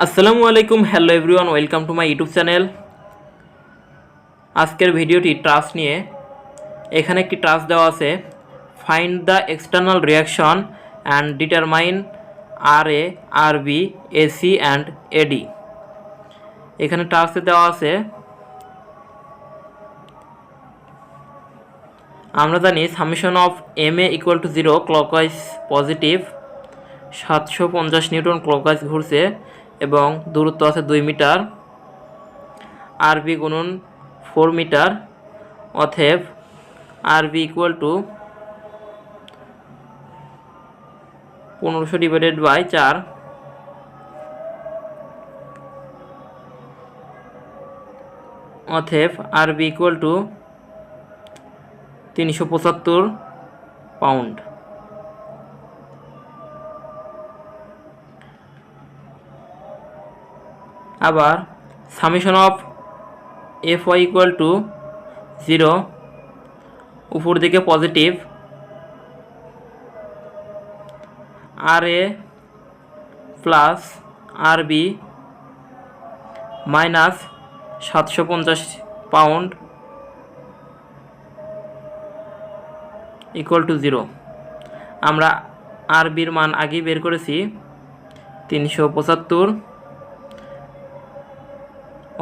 আসসালামু আলাইকুম, hello everyone, welcome to my YouTube channel. আজকের ভিডিওটি ট্রাস্ট নিয়ে। এখানে একটি ট্রাস্ট দেওয়া আছে, find the external reaction and determine R A, R B, AC and AD. এখানে ট্রাস্টে দেওয়া আছে, আমরা জানি summation of M A equal to 0, clockwise positive 750 newton clockwise ঘুরছে এবং দূরত্ব আছে 2 মিটার, আর বি গুণন 4 মিটার, অতএব R B equal to 1500 divided by 4, অতএব R B equal to 375 pound. আবার summation of F Y equal to 0, উপর দিকে positive, R A plus R B minus 750 pound equal to 0। আমরা আর বির মান আগেই বের করেছি 375,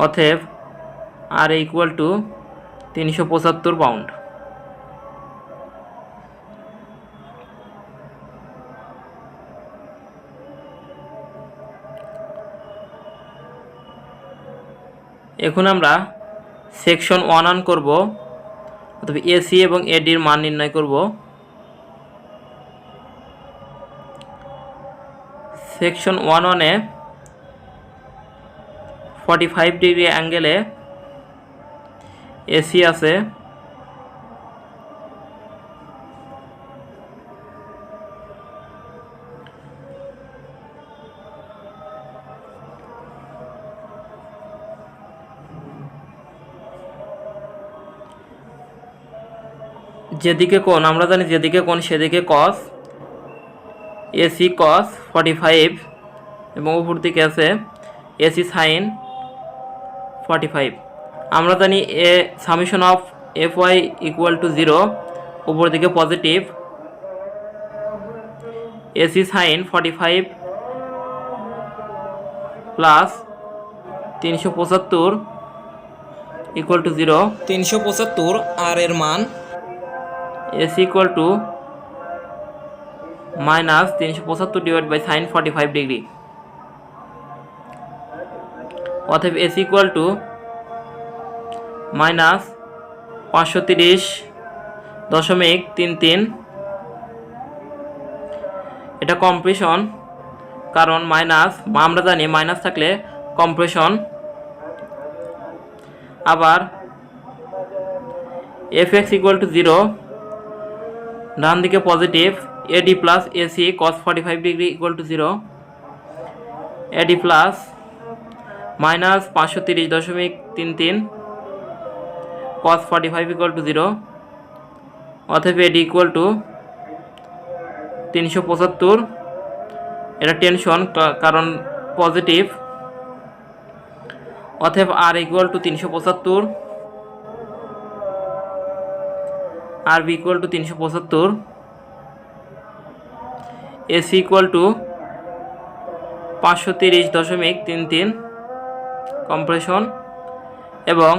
অতএব আর ইকুয়াল টু 375 পাউন্ড। এখন আমরা সেকশন 1 করব, অথবা এসি এবং এডির মান নির্ণয় করব। সেকশন 1-1-এ 45 ডিগ্রি অ্যাঙ্গেলে এসি আছে, যেদিকে কোণ আমরা জানি, যেদিকে কোণ সেদিকে কস, এসি কস 45 এবং উপর দিকে আছে এসি সাইন 45। আমরা জানি এ summation of F Y equal to 0, উপর দিকে positive, AC sine 45 plus 375 equal to 0। 375 আর এর মান, AC equal to minus 375 divide by sine 45 degree, অতএব এসি ইকুয়াল টু মাইনাস 530.33। এটা কম্প্রেশন, কারণ মাইনাস, আমরা জানি মাইনাস থাকলে কম্প্রেশন। আবার এফ এক্স ইকুয়াল টু 0, ডান দিকে positive, eddy plus AC cos 45 degree equal to 0, eddy plus minus 530.33 cos 45 equal to 0, অতএব এডি equal to 375। এটা টেনশন, কারণ পজিটিভ, অতএব R equal to 375, R B equal to 375, AC equal to 530.33 compression এবং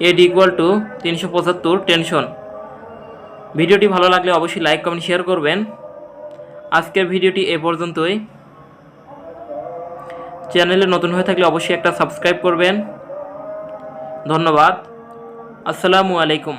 AD equal to 375 tension. ভিডিওটি ভালো লাগলে অবশ্যই like, comment, share করবেন। আজকের ভিডিওটি এ পর্যন্তই। চ্যানেলে নতুন হয়ে থাকলে অবশ্যই একটা সাবস্ক্রাইব করবেন। ধন্যবাদ। আসসালামু আলাইকুম।